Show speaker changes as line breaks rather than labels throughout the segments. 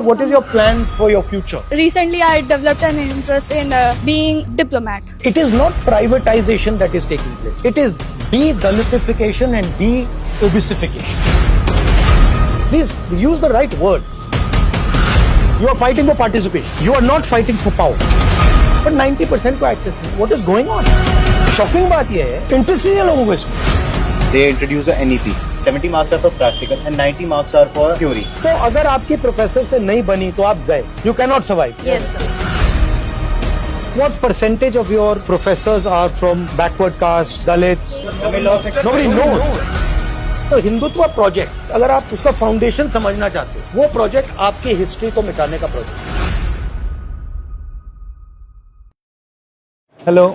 What is your plans for your future?
Recently, I developed an interest in being diplomat.
It is not privatization that is taking place. It is de-Dalitification and de-obesification. Please use the right word. You are fighting for participation. You are not fighting for power. But 90% को access नहीं. What is going on? Shocking बात ये है, interest नहीं है लोगों को इसमें.
They introduce the NEP. 70 marks are for practical and 90 marks are for theory.
तो अगर आपकी प्रोफेसर से नहीं बनी तो आप गए. You cannot survive.
Yes, sir.
What percentage of your professors are from backward caste, Dalits? Nobody knows. तो हिंदुत्व प्रोजेक्ट, अगर आप उसका फाउंडेशन समझना चाहते हो, वो प्रोजेक्ट आपकी हिस्ट्री को मिटाने का project. Hello.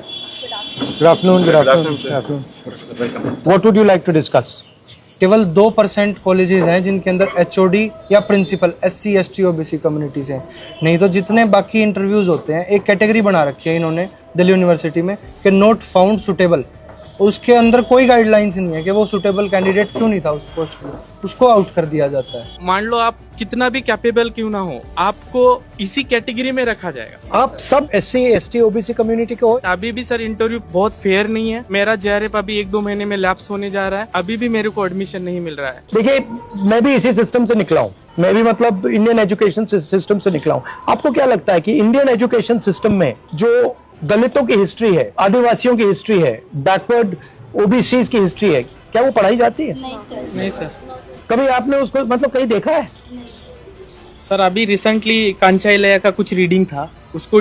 Good afternoon. What would you like to discuss?
केवल 2% कॉलेजेस हैं जिनके अंदर HOD या principal SC ST OBC communities हैं. नहीं तो जितने बाकी इंटरव्यूज होते हैं, एक कैटेगरी बना रखी है इन्होंने दिल्ली यूनिवर्सिटी में कि नॉट फाउंड सुटेबल. उसके अंदर कोई गाइडलाइंस नहीं है कि वो सुटेबल कैंडिडेट क्यों नहीं था उस पोस्ट के लिए, उसको आउट कर दिया जाता है.
मान लो आप कितना भी कैपेबल क्यों ना हो, आपको इसी कैटेगरी में रखा जाएगा.
आप सब SC ST OBC कम्युनिटी के हो.
अभी भी सर इंटरव्यू बहुत फेयर नहीं है. मेरा JRF अभी 1-2 महीने में लैप्स होने जा रहा है. अभी भी मेरे को एडमिशन नहीं मिल रहा है.
देखिए, मैं भी इसी सिस्टम से निकला हूँ. मैं भी मतलब इंडियन एजुकेशन सिस्टम से निकला हूँ. आपको क्या लगता है कि इंडियन एजुकेशन सिस्टम में जो दलितों की हिस्ट्री है, आदिवासियों की हिस्ट्री है, बैकवर्ड OBCs की हिस्ट्री है, क्या वो पढ़ाई जाती है?
नहीं सर.
कभी आपने उसको मतलब कहीं देखा है?
सर अभी रिसेंटली कांचाइलया का कुछ रीडिंग था, उसको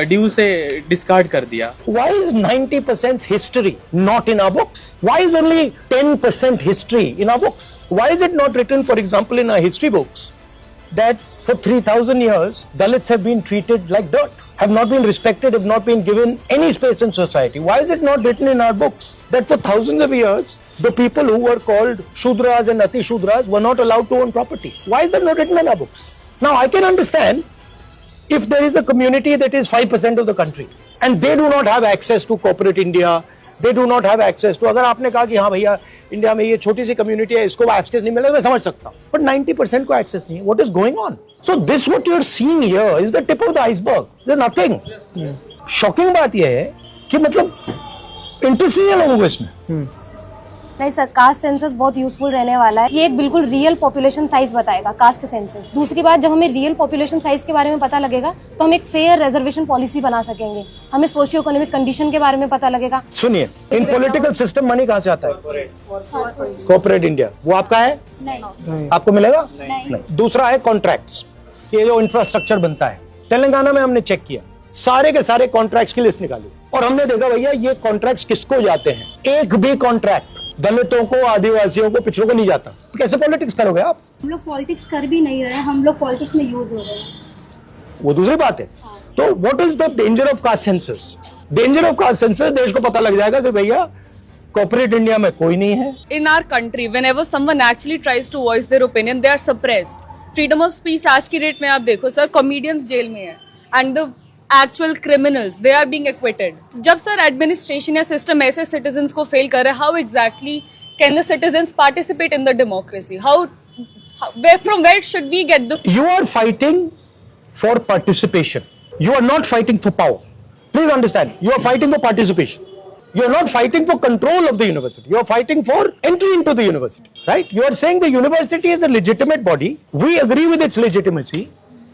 ड्यू से डिस्कार्ड कर दिया.
Why is 90% history not in our books? Why is only 10% history in our books? Why is it not written, for example, in our history books that for 3,000 years Dalits have been treated like dirt, have not been respected, have not been given any space in society? Why is it not written in our books that for thousands of years the people who were called Shudras and Ati Shudras were not allowed to own property? Why is that not written in our books? Now I can understand if there is a community that is 5% of the country and they do not have access to corporate India, they do not have access to, अगर आपने कहा कि हाँ भैया India में ये छोटी सी community है, इसको एक्सेस नहीं मिलेगा, मैं समझ सकता हूँ. बट 90% को एक्सेस नहीं है. What is going on? So this what you are seeing here is the tip of the iceberg. There is nothing. Shocking बात यह है कि मतलब इंटरेस्ट नहीं है लोगों को इसमें.
नहीं सर, कास्ट सेंसस बहुत यूजफुल रहने वाला है. ये एक बिल्कुल रियल पॉपुलेशन साइज बताएगा कास्ट सेंसस. दूसरी बात, जब हमें रियल पॉपुलेशन साइज के बारे में पता लगेगा तो हम एक फेयर रिजर्वेशन पॉलिसी बना सकेंगे. हमें सोशियो इकोनॉमिक कंडीशन के बारे में पता लगेगा.
सुनिए, इन पॉलिटिकल सिस्टम मनी कहाँ से आता है? Corporate India. वो आपका है?
नहीं.
आपको मिलेगा? नहीं. दूसरा है कॉन्ट्रैक्ट्स. ये जो इंफ्रास्ट्रक्चर बनता है, तेलंगाना में हमने चेक किया, सारे के सारे कॉन्ट्रैक्ट्स की लिस्ट निकाली और हमने देखा भैया ये कॉन्ट्रैक्ट्स किसको जाते हैं. एक भी कॉन्ट्रैक्ट दलितों को, आदिवासियों को, पिछड़ों को नहीं जाता. कैसे पॉलिटिक्स करोगे आप?
हम लोग पॉलिटिक्स कर भी नहीं रहे हैं, हम लोग पॉलिटिक्स में यूज हो रहे हैं.
वो दूसरी बात है. तो what is the danger of caste census? Danger of caste census, देश को पता लग जाएगा कि भैया कॉर्पोरेट इंडिया में कोई नहीं है.
In our country, whenever someone actually tries to voice their opinion, they are suppressed. Freedom of speech आज की डेट में आप देखो सर, कॉमेडियंस जेल में है and the actual criminals they are being acquitted. जब सर एडमिनिस्ट्रेशन या system ऐसे सिटीजन्स को फेल कर रहा है, how exactly can the citizens participate in the democracy? From where should we get the?
You are fighting for participation. You are not fighting for power. Please understand. You are fighting for participation. You are not fighting for control of the university. You are fighting for entry into the university, right? You are saying the university is a legitimate body. We agree with its legitimacy,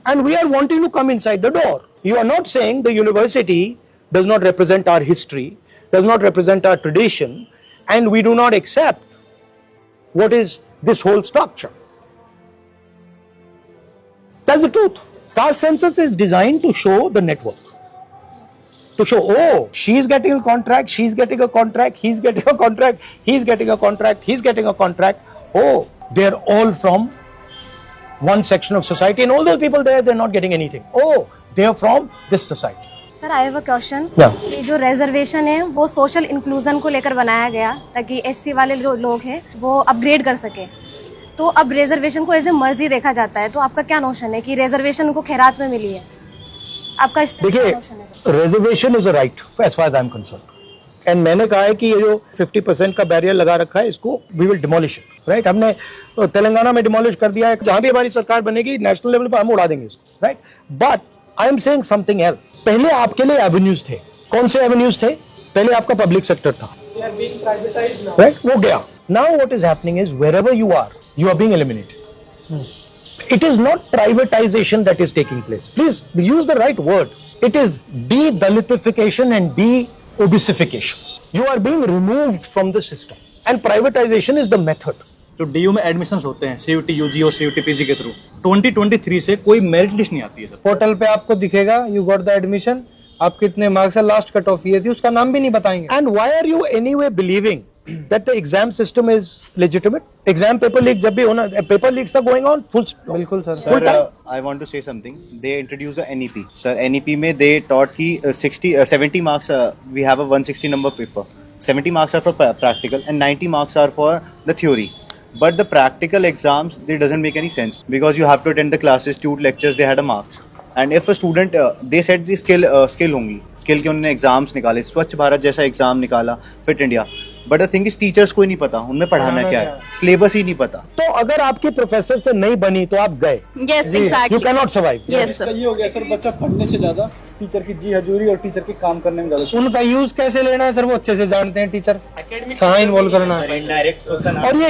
and we are wanting to come inside the door. You are not saying the university does not represent our history, does not represent our tradition, and we do not accept what is this whole structure. That's the truth. Caste census is designed to show the network. To show, oh, she's getting a contract, she's getting a contract, he's getting a contract, he's getting a contract, he's getting a contract. Oh, they're all from one section of society, and all those people there, they're not getting anything. Oh, they're from this society.
Sir, I have a question.
Yeah.
ये जो reservation है वो social inclusion को लेकर बनाया गया ताकि SC वाले जो लोग हैं वो अपग्रेड कर सके. तो अब रिजर्वेशन को एज ए मर्जी देखा जाता है. तो आपका क्या नोशन है कि रिजर्वेशन को खैरात में मिली है? आपका इस पे क्या
देखिए,
नोशन है?
reservation is a right as far as I'm concerned. And मैंने कहा है कि ये जो 50% का बैरियर लगा रखा है इसको we will demolish it, right. हमने तेलंगाना में डिमोलिश कर दिया है, जहां भी हमारी सरकार बनेगी नेशनल लेवल पर हम उड़ा देंगे इसको, right. But I am saying something else. पहले आपके लिए एवेन्यूज थे, कौन से एवेन्यूज थे? पहले आपका पब्लिक सेक्टर था, राइट, वो गया। Now what is happening is wherever you are being eliminated. It is not privatization that is taking place. Please use the right word. It is de-Dalitification and de-obesification. You are being removed from the system. And privatization is the method.
तो DU में admissions होते हैं CUT UG और CUT PG के through 2023 से कोई merit list नहीं आती है सर।
पोर्टल पे आपको दिखेगा यू गॉट द एडमिशन, आप कितने मार्क्स है, लास्ट कट ऑफ ये थी, उसका नाम भी नहीं बताएंगे।
And why are you anyway believing that the exam system is legitimate? Exam paper leak जब भी होना, paper leaks are going on full stop.
बिल्कुल sir.
Sir, I want to say something. They introduced the NEP. Sir, NEP में they taught कि 70 marks. We have a 160 number paper. 70 marks are for practical and 90 marks are for the theory. But the practical exams, they doesn't make any sense because you have to attend the classes, tute lectures. They had a marks. And if a student, they said the skill होंगी, skill के उन्होंने exams निकाले, स्वच्छ भारत जैसा exam निकाला, fit India. But the thing is teachers को ही नहीं पता उनमें पढ़ाना क्या है, सिलेबस ही नहीं पता।
तो अगर आपकी प्रोफेसर से नहीं बनी तो आप गए,
Yes, exactly.
You can not survive.
Yes, sir.
ये हो गया सर, बच्चा पढ़ने से ज्यादा टीचर की जी हजूरी और टीचर के काम करने में ज्यादा।
उनका यूज कैसे लेना है सर वो अच्छे से जानते हैं टीचर, कहाँ इन्वॉल्व करना है।
और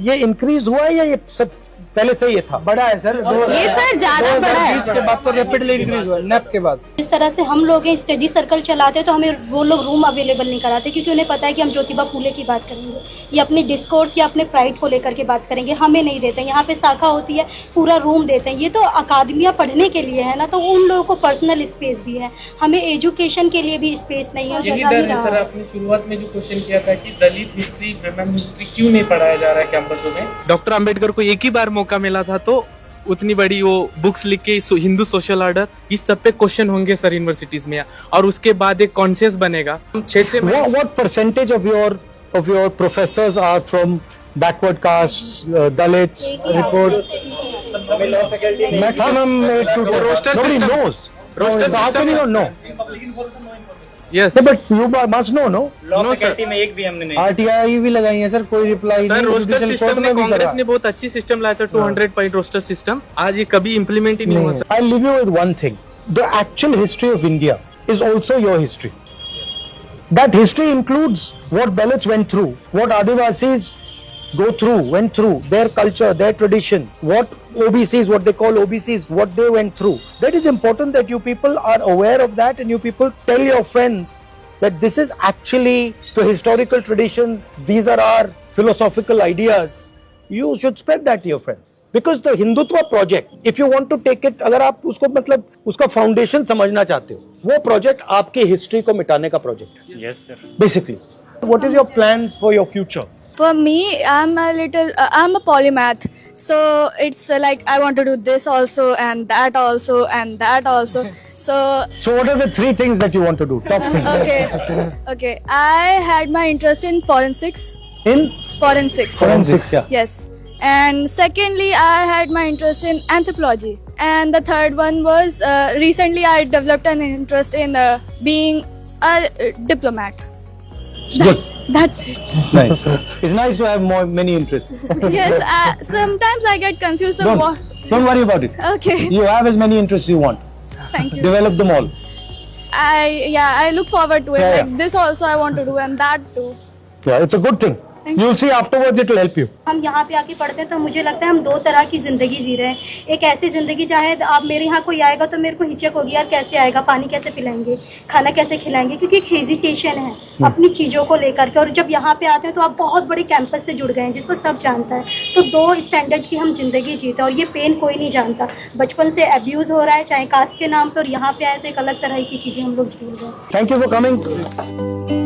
ये इंक्रीज हुआ है या ये सब पहले से ये था?
बड़ा है सर,
ये सर ज्यादा बड़ा है।
2020 के बाद तो रैपिडली इंक्रीज हुआ, नेप के बाद।
इस तरह से हम लोग स्टडी सर्कल चलाते तो हमें वो लोग रूम अवेलेबल नहीं कराते क्योंकि उन्हें पता है कि हम ज्योतिबा फूले की बात करेंगे या अपने डिस्कोर्स या अपने प्राइड को लेकर के बात करेंगे, हमें नहीं देते। यहाँ पे शाखा होती है, पूरा रूम देते हैं। ये तो अकादमियाँ पढ़ने के लिए है ना, तो उन लोगों को पर्सनल स्पेस भी है, हमें एजुकेशन के लिए भी स्पेस नहीं है।
यही डर है सर, आपने शुरुआत में जो क्वेश्चन किया था कि दलित हिस्ट्री, वुमेन हिस्ट्री क्यों नहीं पढ़ाया जा रहा है कैंपसों में। डॉक्टर अंबेडकर को एक ही बार मौका मिला था तो उतनी बड़ी वो बुक्स लिख के हिंदू सोशल ऑर्डर, इस सब पे क्वेश्चन होंगे सर यूनिवर्सिटीज में, और उसके बाद एक कॉन्शियस बनेगा। 6
What percentage of your professors are from backward castes, Dalits? Report maximum 8 to 10.
Roster
Nobody
system.
knows.
Roster
How can you not know?
Yes
No, but you must know, no?
No sir,
में एक भी हमने नहीं।
RTI भी लगाई है sir, कोई reply
sir
नहीं।
रोस्टर
Judicial
सिस्टम
court
में
में भी
कांग्रेस
करा।
ने बहुत अच्छी सिस्टम लाया सर, 200 पॉइंट रोस्टर सिस्टम, आज ये कभी इम्प्लीमेंट ही नहीं हुआ sir.
I'll leave you with one thing. The actual history of India is also your history. That history includes what Dalits went through, what Adivasis went through, their culture, their tradition, what OBCs, what they call OBCs, what they went through. That is important that you people are aware of that and you people tell your friends that this is actually the historical tradition, these are our philosophical ideas. You should spread that to your friends. Because the Hindutva project, if you want to take it, अगर आप उसको मतलब उसका foundation समझना चाहते हो, वो project आपके हिस्ट्री को मिटाने का प्रोजेक्ट है।
Yes sir.
Basically, what is your plans for your future?
For me, I'm a polymath. So it's like I want to do this also and that also and that also. So
what are the 3 things that you want to do? Top things.
okay. I had my interest in forensics.
In
Forensics.
forensics, yeah.
Yes. And secondly, I had my interest in anthropology. And the third one was recently I developed an interest in being a diplomat. That's it.
It's nice. It's nice to have many interests.
Yes. Sometimes I get confused of what.
Don't worry about it.
Okay.
You have as many interests you want.
Thank you.
Develop them all.
I look forward to it.
Yeah,
Like this also I want to do and that too.
Yeah, it's a good thing.
Thank
You'll see afterwards it will help you.
हम यहाँ पे आके पढ़ते हैं तो मुझे लगता है हम 2 तरह की ज़िंदगी जी रहे हैं। एक ऐसी ज़िंदगी चाहे आप मेरे यहाँ कोई आएगा तो मेरे को हिचक होगी, यार कैसे आएगा, पानी कैसे पिलाएंगे, खाना कैसे खिलाएंगे, क्योंकि एक हेजिटेशन है अपनी चीज़ों को लेकर के। और जब यहाँ पे आते हैं तो आप बहुत बड़े कैंपस से जुड़ गए हैं जिसको सब जानता है, तो 2 स्टैंडर्ड की हम जिंदगी जीते हैं और ये पेन कोई नहीं जानता। बचपन से अब्यूज़ हो रहा है चाहे कास्ट के नाम पर, और यहाँ पे आए तो एक अलग तरह की चीज़ें हम लोग झेल रहे हैं।
Thank you for coming.